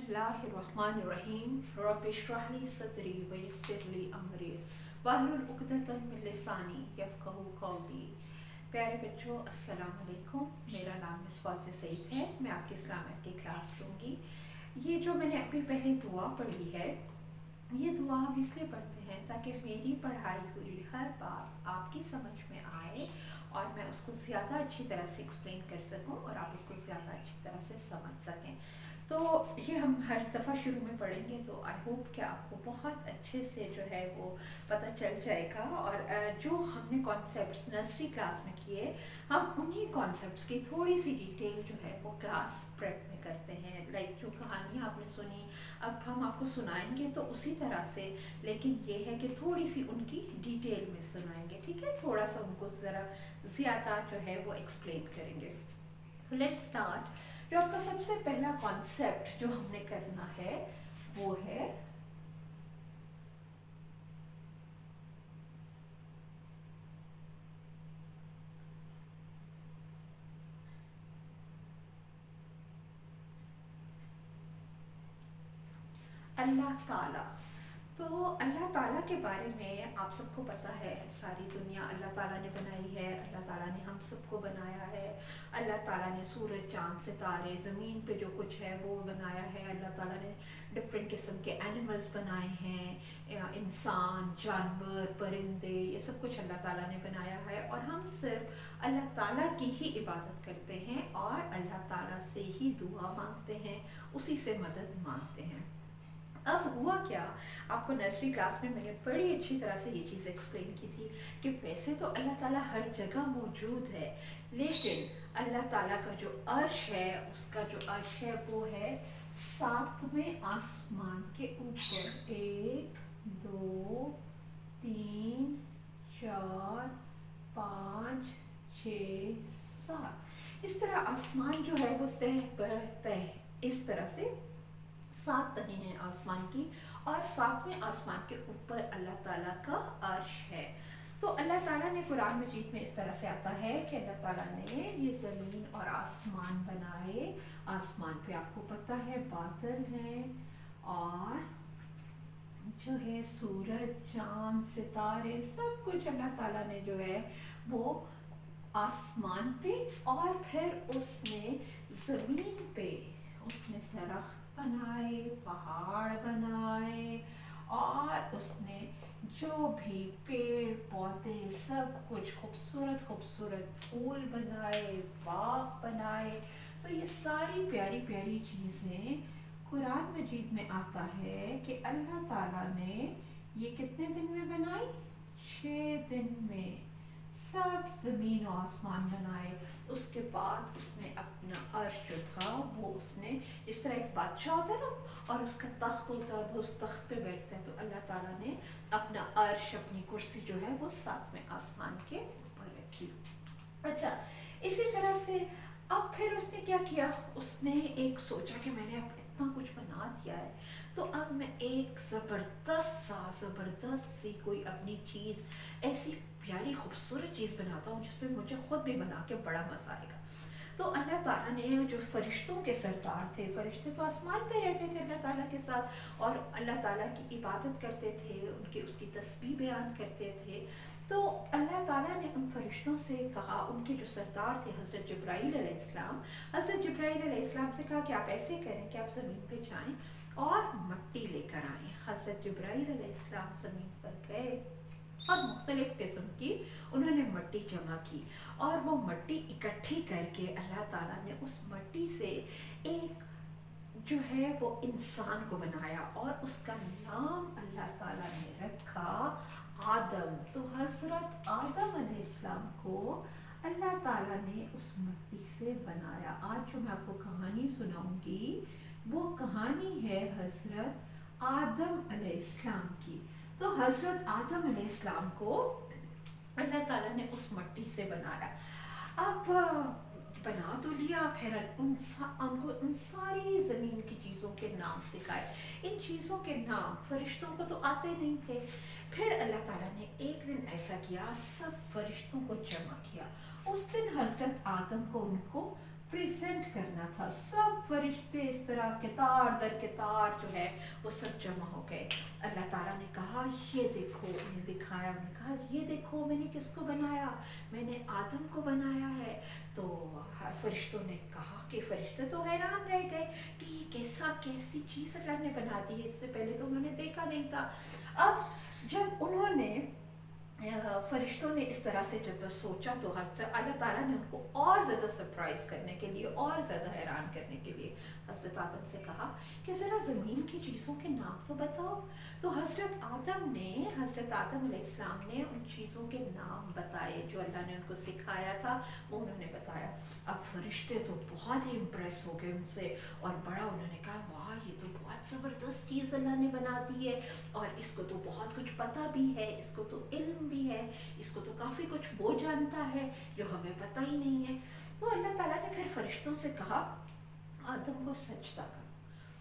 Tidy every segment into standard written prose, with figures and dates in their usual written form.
बिस्मिल्लाहिर्रहमानिर्रहीम रब्बि इश्रह ली सदरी वयस्सिर ली अमरी वाहलुल उक़दतम मिन लिसानी यफ़क़हू क़ौली। प्यारे बच्चों, अस्सलाम वालेकुम। मेरा नाम मिसवाज़ सईद है। मैं आपकी इस्लामिक की क्लास लूँगी। ये जो मैंने अभी पहले दुआ पढ़ी है, ये दुआ हम इसलिए पढ़ते हैं ताकि मेरी पढ़ाई हुई हर बात आपकी समझ में आए और मैं उसको ज़्यादा अच्छी तरह से एक्सप्लेन कर सकूं और आप उसको ज़्यादा अच्छी तरह से समझ सकें। तो ये हम हर दफ़ा शुरू में पढ़ेंगे, तो आई होप कि आपको बहुत अच्छे से जो है वो पता चल जाएगा। और जो हमने कॉन्सेप्ट्स नर्सरी क्लास में किए, हम उन्हीं कॉन्सेप्ट्स की थोड़ी सी डिटेल जो है वो क्लास प्रेप में करते हैं। लाइक जो कहानियाँ आपने सुनी, अब हम आपको सुनाएंगे तो उसी तरह से, लेकिन ये है कि थोड़ी सी उनकी डिटेल में सुनाएंगे, ठीक है। थोड़ा सा उनको ज़रा ज़्यादा जो है वो एक्सप्लेन करेंगे। तो लेट्स स्टार्ट। जो आपका सबसे पहला कॉन्सेप्ट जो हमने करना है वो है अल्लाह ताला। तो अल्लाह ताला के बारे में आप सबको पता है, सारी दुनिया अल्लाह ताला ने बनाई है। अल्लाह ताला ने हम सबको बनाया है। अल्लाह ताला ने सूरज, चाँद, सितारे, ज़मीन पे जो कुछ है वो बनाया है। अल्लाह ताला ने डिफरेंट किस्म के एनिमल्स बनाए हैं, इंसान, जानवर, परिंदे, ये सब कुछ अल्लाह ताला ने बनाया है। और हम सिर्फ अल्लाह ताला की ही इबादत करते हैं और अल्लाह ताला से ही दुआ मांगते हैं, उसी से मदद मांगते हैं। अब हुआ क्या, आपको नर्सरी क्लास में मैंने बड़ी अच्छी तरह से ये चीज़ एक्सप्लेन की थी कि वैसे तो अल्लाह ताला हर जगह मौजूद है, लेकिन अल्लाह ताला का जो अर्श है, उसका जो अर्श है वो है सातवें आसमान के ऊपर। 1 2 3 4 5 6 7, इस तरह आसमान जो है वो तह पर तह, इस तरह से 7 तहें हैं आसमान की, और 7वें आसमान के ऊपर अल्लाह ताला का अर्श है। तो अल्लाह ताला ने कुरान मजीद में इस तरह से आता है कि अल्लाह ताला ने ये ज़मीन और आसमान बनाए। आसमान पे आपको पता है बादल हैं, और जो है सूरज, चाँद, सितारे, सब कुछ अल्लाह ताला ने जो है वो आसमान पे, और फिर उसने ज़मीन पे उसने दरख्त बनाए, पहाड़ बनाए, और उसने जो भी पेड़ पौधे सब कुछ खूबसूरत खूबसूरत फूल बनाए, बाग बनाए। तो ये सारी प्यारी प्यारी चीज़ें कुरान मजीद में आता है कि अल्लाह ताला ने ये कितने दिन में बनाई? 6 दिन में सब ज़मीन और आसमान बनाए। उसके बाद उसने अपना अर्श जो था वो उसने, इस तरह एक बादशाह होता है ना और उसका तख्त होता है, वो उस तख्त पे बैठता है, तो अल्लाह ताला ने अपना अर्श, अपनी कुर्सी जो है वो 7वें आसमान के ऊपर रखी। अच्छा, इसी तरह से अब फिर उसने क्या किया, उसने एक सोचा कि मैंने अब इतना कुछ बना दिया है, तो अब मैं एक ज़बरदस्त सी कोई अपनी चीज़, ऐसी प्यारी खूबसूरत चीज़ बनाता हूँ जिसपे मुझे ख़ुद भी बना के बड़ा मज़ा आएगा। तो अल्लाह ताला ने, जो फ़रिश्तों के सरदार थे, फ़रिश्ते तो आसमान पे रहते थे अल्लाह ताला के साथ और अल्लाह ताला की इबादत करते थे, उनके उसकी तस्बीह बयान करते थे। तो अल्लाह ताला ने उन फ़रिश्तों से कहा, उनके जो सरदार थे हज़रत जिब्राईल अलैहिस्सलाम, हज़रत जिब्राईल अलैहिस्सलाम से कहा कि आप ऐसे करें कि आप ज़मीन पे जाएं और मट्टी लेकर आएँ। हज़रत जिब्राईल अलैहिस्सलाम ज़मीन पर गए और मुख्तलिफ़ किस्म की उन्होंने मट्टी जमा की, और वो मट्टी इकट्ठी करके अल्लाह ताला ने उस मट्टी से एक जो है वो इंसान को बनाया, और उसका नाम अल्लाह ताला ने रखा आदम। तो हज़रत आदम अलैहिस्सलाम को अल्लाह ताला ने उस मट्टी से बनाया। आज जो मैं आपको कहानी सुनाऊंगी वो कहानी है हज़रत आदम अलैहिस्सलाम की। तो हज़रत आदम अलैहिस्सलाम को अल्लाह ताला ने उस मट्टी से बनाया। अब बना तो लिया, फिर उनको उन सारी ज़मीन की चीज़ों के नाम सिखाए। इन चीज़ों के नाम फ़रिश्तों को तो आते नहीं थे। फिर अल्लाह ताला ने एक दिन ऐसा किया, सब फ़रिश्तों को जमा किया। उस दिन हज़रत आदम को उनको प्रेजेंट करना था। सब फरिश्ते इस तरह कितार दर कितार जो है वो सब जमा हो गए। अल्लाह ताला ने कहा ये देखो, उन्हें दिखाया, उन्हें कहा ये देखो मैंने किसको बनाया, मैंने आदम को बनाया है। तो फरिश्तों ने कहा कि फरिश्ते तो हैरान रह गए कि ये कैसी चीज़ अल्लाह ने बना दी है, इससे पहले तो उन्होंने देखा नहीं था। अब जब उन्होंने फरिश्तों ने इस तरह से जब सोचा तो हज़रत अल्लाह ताला ने उनको और ज़्यादा सरप्राइज़ करने के लिए, और ज़्यादा हैरान करने के लिए हज़रत आदम से कहा कि ज़रा ज़मीन की चीज़ों के नाम तो बताओ। तो हज़रत आदम अलैहिस्सलाम ने उन चीज़ों के नाम बताए जो अल्लाह ने उनको सिखाया था, वो उन्होंने बताया। अब फरिश्ते तो बहुत ही इम्प्रेस हो गए उनसे, और बड़ा उन्होंने कहा वाह ये तो बहुत ज़बरदस्त चीज़ अल्लाह ने बना दी है, और इसको तो बहुत कुछ पता भी है, इसको तो इल्म भी है, इसको तो काफ़ी कुछ वो जानता है जो हमें पता ही नहीं है। तो अल्लाह ताला ने फिर फरिश्तों से कहा आदम को सजदा करो।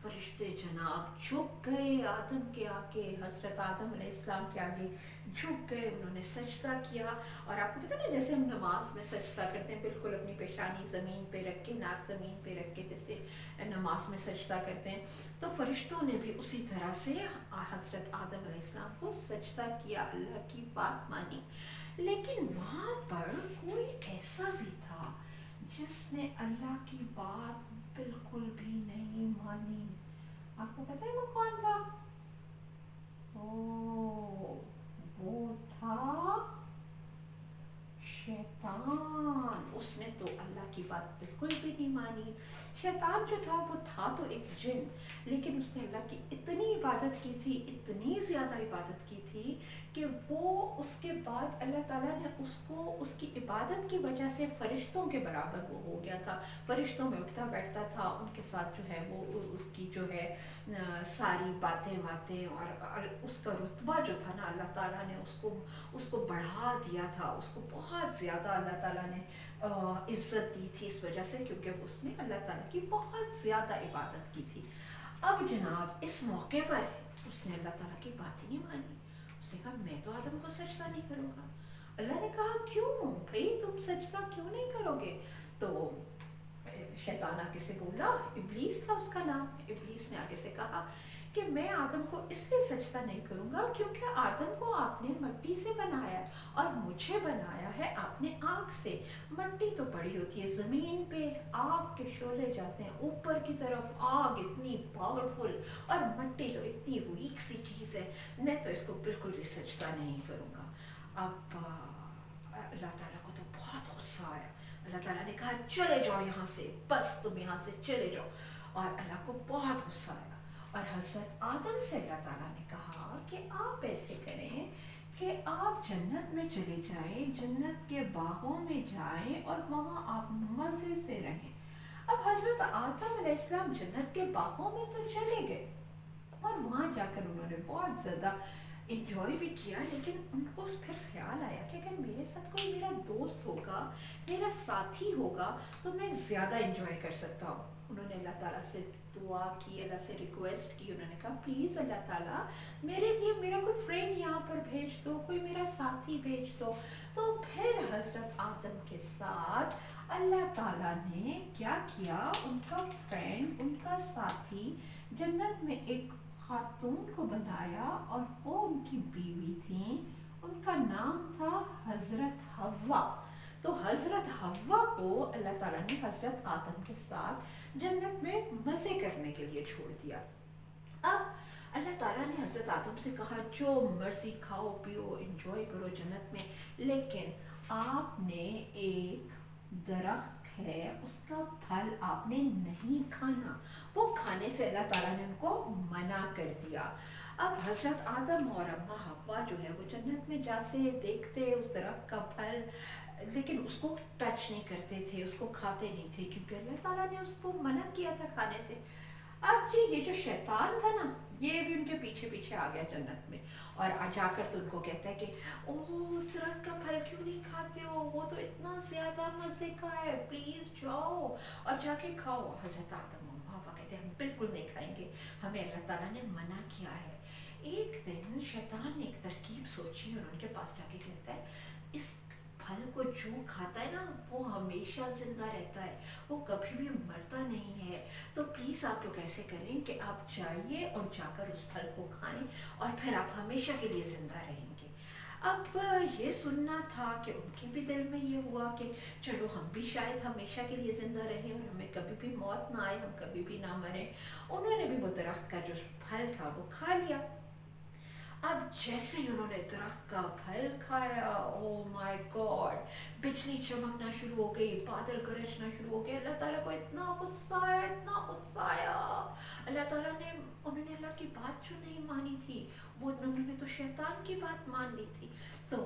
फरिश्ते जनाब झुक गए आदम के आगे, हज़रत आदम अलैहिस्सलाम के आगे झुक गए, उन्होंने सजदा किया। और आपको पता ना जैसे हम नमाज में सजदा करते हैं, बिल्कुल अपनी पेशानी ज़मीन पे रख के, नाक ज़मीन पे रख के जैसे नमाज में सजदा करते हैं, तो फरिश्तों ने भी उसी तरह से हज़रत आदम अलैहिस्सलाम को सजदा किया, अल्लाह की बात मानी। लेकिन वहाँ पर कोई ऐसा भी था जिसने अल्लाह की बात बिल्कुल भी नहीं मानी। आपको पता है वो कौन था? ओ, वो था शैतान। उसने तो अल्लाह की बात बिल्कुल भी नहीं मानी। शैतान जो था वो था तो एक जिन, लेकिन उसने अल्लाह की इतनी इबादत की थी, इतनी ज़्यादा इबादत की थी कि वो उसके बाद अल्लाह ताला ने उसको उसकी इबादत की वजह से फरिश्तों के बराबर वो हो गया था। फरिश्तों में उठता बैठता था, उनके साथ जो है वो उसकी जो है सारी बातें और उसका रुतबा जो था ना अल्लाह ताला ने उसको बढ़ा दिया था। उसको बहुत ज़्यादा अल्लाह ताला ने इज़्ज़त दी थी इस वजह से, क्योंकि उसने अल्लाह ताला की बहुत ज़्यादा इबादत की थी। अब जनाब इस मौके पर उसने अल्लाह ताला की बात ही नहीं मानी। उसने कहा मैं तो आदम को सजदा नहीं करूँगा। अल्लाह ने कहा क्यों भाई, तुम सजदा क्यों नहीं करोगे? तो शैतान आगे से बोला, इब्लीस था उसका नाम, इब्लीस ने आगे से कहा कि मैं आदम को इसलिए सजदा नहीं करूँगा क्योंकि आदम को आपने मिट्टी से बनाया और मुझे बनाया है आपने आग से। मिट्टी तो पड़ी होती है ज़मीन पे, आग के शोले जाते हैं ऊपर की तरफ, आग इतनी पावरफुल, और मिट्टी तो इतनी वीक सी चीज़ है, मैं तो इसको बिल्कुल भी सजदा नहीं करूँगा। अब अल्लाह ताला को तो बहुत गुस्सा आया। अल्लाह ताला ने कहा चले जाओ यहाँ से, बस तुम यहाँ से चले जाओ। और अल्लाह को बहुत गुस्सा आया, और हज़रत आदम से अल्लाह ताला ने कहा कि आप ऐसे करें कि आप जन्नत में चले जाएं, जन्नत के बागों में जाएं और वहाँ आप मज़े से रहें। अब हज़रत आदम अलैहिस्सलाम जन्नत के बागों में तो चले गए, और वहाँ जाकर उन्होंने बहुत ज़्यादा इंजॉय भी किया, लेकिन उनको फिर ख्याल आया कि अगर मेरे साथ कोई मेरा दोस्त होगा, मेरा साथी होगा, तो मैं ज़्यादा इंजॉय कर सकता हूँ। उन्होंने अल्लाह ताला से दुआ की, अल्लाह से रिक्वेस्ट की, उन्होंने कहा प्लीज़ अल्लाह ताला मेरे लिए मेरा कोई फ्रेंड यहाँ पर भेज दो, कोई मेरा साथी भेज दो। तो फिर हज़रत आदम के साथ अल्लाह ताला ने क्या किया, उनका फ्रेंड, उनका साथी जन्नत में एक खातून को बनाया, और वो उनकी बीवी थी, उनका नाम था हज़रत हव्वा। तो हज़रत हव्वा को अल्लाह ताला ने हज़रत आदम के साथ जन्नत में मज़े करने के लिए छोड़ दिया। अब अल्लाह ताला ने हज़रत आदम से कहा जो मर्ज़ी खाओ पियो एंजॉय करो जन्नत में, लेकिन आपने एक दरख्त है उसका फल आपने नहीं खाना। वो खाने से अल्लाह ताला ने उनको मना कर दिया। अब हज़रत आदम और अम्मा हव्वा जो है वो जन्नत में जाते देखते उस दरख्त का फल, लेकिन उसको टच नहीं करते थे, उसको खाते नहीं थे, क्योंकि अल्लाह ताला ने उसको मना किया था खाने से। अब जी ये जो शैतान था ना, ये भी उनके पीछे पीछे आ गया जन्नत में, और जाकर तो उनको कहता है कि ओह उस दरख्त का फल क्यों नहीं खाते हो, वो तो इतना ज़्यादा मज़े का है, प्लीज़ जाओ और जाके खाओ। हज़रत आदम और हव्वा कहते हैं हम बिल्कुल नहीं खाएंगे, हमें अल्लाह ताला ने मना किया है। एक दिन शैतान ने एक तरकीब सोची और उनके पास जाके कहता है इस फल को जो खाता है ना वो हमेशा जिंदा रहता है, वो कभी भी मरता नहीं है। तो प्लीज़ आप लोग ऐसे करें कि आप जाइए और जाकर उस फल को खाएं और फिर आप हमेशा के लिए ज़िंदा रहेंगे। अब ये सुनना था कि उनके भी दिल में ये हुआ कि चलो हम भी शायद हमेशा के लिए ज़िंदा रहें और हमें कभी भी मौत ना आए, हम कभी भी ना मरें। उन्होंने भी वो दरख्त का जो फल था वो खा लिया। अब जैसे ही उन्होंने दरख्त का फल खाया, ओ माय गॉड, बिजली चमकना शुरू हो गई, बादल गरजना शुरू हो गए। अल्लाह ताला को इतना गुस्सा आया, इतना गुस्सा आया। अल्लाह ताला ने, उन्होंने अल्लाह की बात जो नहीं मानी थी, वो उन्होंने तो शैतान की बात मान ली थी। तो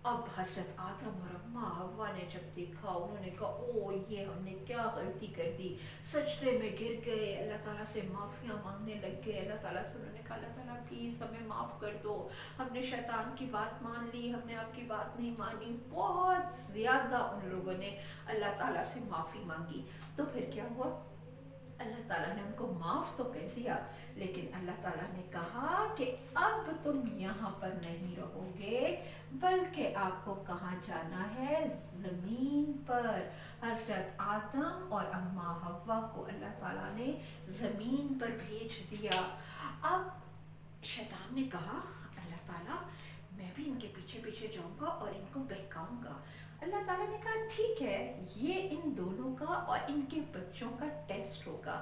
अब हज़रत आदम और अम्मा हव्वा ने जब देखा, उन्होंने कहा ओ ये हमने क्या गलती कर दी, सजदे में गिर गए, अल्लाह ताला से माफ़ियाँ मांगने लग गए। अल्लाह ताला से उन्होंने कहा अल्लाह ताला प्लीज़ हमें माफ़ कर दो, हमने शैतान की बात मान ली, हमने आपकी बात नहीं मानी। बहुत ज़्यादा उन लोगों ने अल्लाह ताला से माफ़ी मांगी। तो फिर क्या हुआ, अल्लाह ताला ने उनको माफ़ तो कर दिया, लेकिन अल्लाह ताला ने कहा कि अब तुम यहाँ पर नहीं रहोगे, बल्कि आपको कहाँ जाना है, ज़मीन पर। हज़रत आदम और अम्मा हव्वा को अल्लाह ताला ने ज़मीन पर भेज दिया। अब शैतान ने कहा अल्लाह ताला मैं भी इनके पीछे पीछे जाऊंगा और इनको बहकाऊंगा। अल्लाह ताला ने कहा ठीक है, ये इन दोनों का और इनके बच्चों का टेस्ट होगा।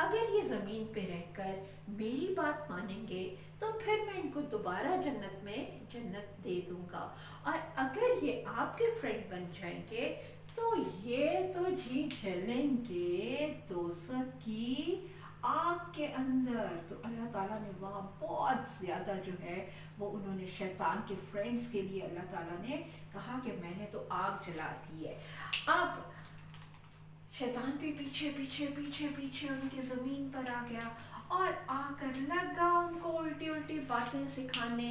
अगर ये ज़मीन पे रहकर मेरी बात मानेंगे तो फिर मैं इनको दोबारा जन्नत में जन्नत दे दूंगा, और अगर ये आपके फ्रेंड बन जाएंगे तो ये तो जी जलेंगे दोज़ख की आग के अंदर। तो अल्लाह ताला ने वहाँ बहुत ज़्यादा जो है वो उन्होंने शैतान के फ्रेंड्स के लिए अल्लाह ताला ने कहा कि मैंने तो आग जला दी है। अब शैतान भी पीछे पीछे पीछे पीछे उनकी ज़मीन पर आ गया और आकर लगा उनको उल्टी उल्टी बातें सिखाने।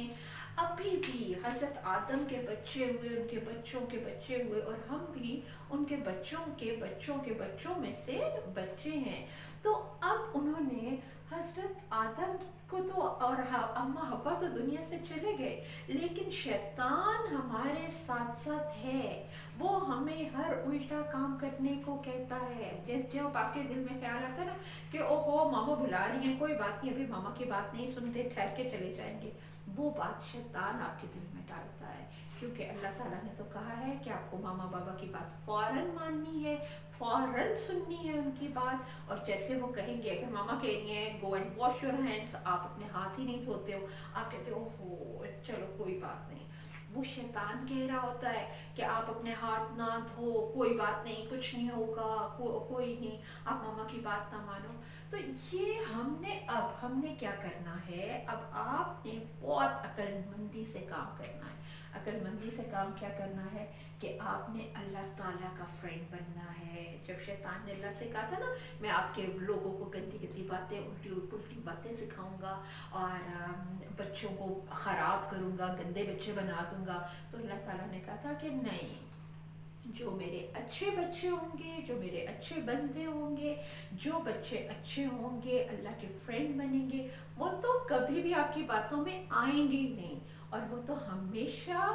अभी भी हज़रत आदम के बच्चे हुए, उनके बच्चों के बच्चे हुए, और हम भी उनके बच्चों के बच्चों के बच्चों में से बच्चे हैं। तो अब उन्होंने हज़रत आदम को तो और अम्मा हव्वा तो दुनिया से चले गए, लेकिन शैतान हमारे साथ साथ है। वो हमें हर उल्टा काम करने को कहता है। जैसे जब आपके दिल में ख्याल आता है ना कि ओहो मामा बुला रही हैं, कोई बात नहीं, अभी मामा की बात नहीं सुनते, ठहर के चले जाएंगे, वो बात शैतान आपके दिल में डालता है। क्योंकि अल्लाह ताला ने तो कहा है कि आपको मामा बाबा की बात फ़ौरन माननी है, फ़ौरन सुननी है उनकी बात। और जैसे वो कहेंगे, अगर मामा कह रही हैं go and wash your hands, आप अपने हाथ ही नहीं धोते हो, आप कहते हो हो चलो कोई बात नहीं, वो शैतान कह रहा होता है कि आप अपने हाथ ना धो, कोई बात नहीं, कुछ नहीं होगा, कोई नहीं, आप मामा की बात ना मानो। तो ये हमने क्या करना है, अब आपने बहुत अक्लमंदी से काम करना है। अक्लमंदी से काम क्या करना है कि आपने अल्लाह ताला का फ्रेंड बनना है। जब शैतान ने अल्लाह से कहा था ना मैं आपके लोगों को गंदी गंदी बातें, उल्टी उल्टी बातें सिखाऊंगा और बच्चों को ख़राब करूंगा, गंदे बच्चे बना दूंगा, तो अल्लाह ताला ने कहा था कि नहीं, जो मेरे अच्छे बच्चे होंगे, जो मेरे अच्छे बंदे होंगे, जो बच्चे अच्छे होंगे, अल्लाह के फ्रेंड बनेंगे, वो तो कभी भी आपकी बातों में आएंगे ही नहीं, और वो तो हमेशा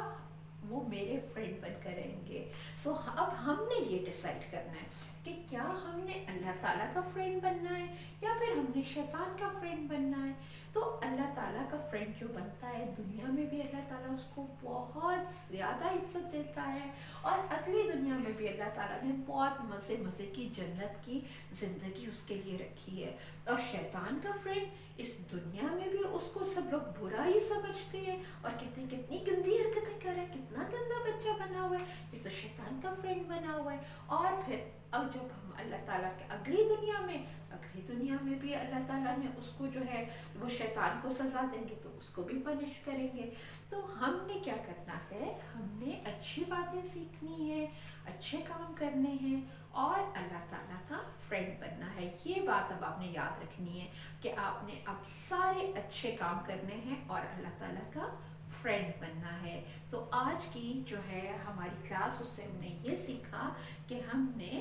वो मेरे फ्रेंड बनकर रहेंगे। तो अब हमने ये डिसाइड करना है कि क्या हमने अल्लाह ताला का फ्रेंड बनना है या फिर हमने शैतान का फ्रेंड बनना है। तो अल्लाह ताला का फ्रेंड जो बनता है, दुनिया में भी अल्लाह ताला उसको बहुत ज़्यादा इज्जत देता है, और अगली दुनिया में भी अल्लाह ताला ने बहुत मज़े मज़े की जन्नत की ज़िंदगी उसके लिए रखी है। और शैतान का फ्रेंड इस दुनिया में भी उसको सब लोग बुरा ही समझते हैं और कहते हैं कितनी गंदी हरकतें कर रहा है, कितना गंदा बच्चा बना हुआ है, ये तो शैतान का फ्रेंड बना हुआ है। और फिर अब जब हम अल्लाह ताला के अगली दुनिया में भी अल्लाह ताला ने उसको जो है वो शैतान को सज़ा देंगे, तो उसको भी पनिश करेंगे। तो हमने क्या करना है, हमने अच्छी बातें सीखनी है, अच्छे काम करने हैं और अल्लाह ताला का फ्रेंड बनना है। ये बात अब आपने याद रखनी है कि आपने अब सारे अच्छे काम करने हैं और अल्लाह ताला का फ्रेंड बनना है। तो आज की जो है हमारी क्लास, उससे हमने ये सीखा कि हमने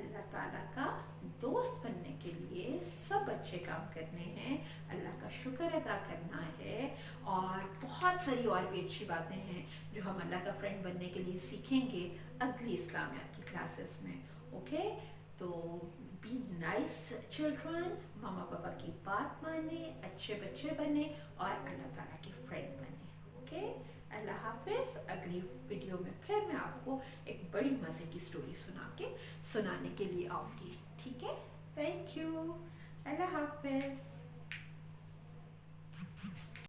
اللہ تعالیٰ کا دوست بننے کے لیے سب اچھے کام کرنے ہیں، اللہ کا شکر ادا کرنا ہے، اور بہت ساری اور بھی اچھی باتیں ہیں جو ہم اللہ کا فرینڈ بننے کے لیے سیکھیں گے اگلی اسلامیات کی کلاسز میں. اوکے، تو بی نائس چلڈرن، ماما پاپا کی بات مانیں، اچھے بچے بنیں اور اللہ تعالیٰ کے فرینڈ بنیں. اوکے، اللہ حافظ. اگلی ویڈیو میں پھر میں آپ کو ایک بڑی مزے کی سٹوری سنانے کے لیے آؤں گی. ٹھیک ہے، تھینک یو، اللہ حافظ.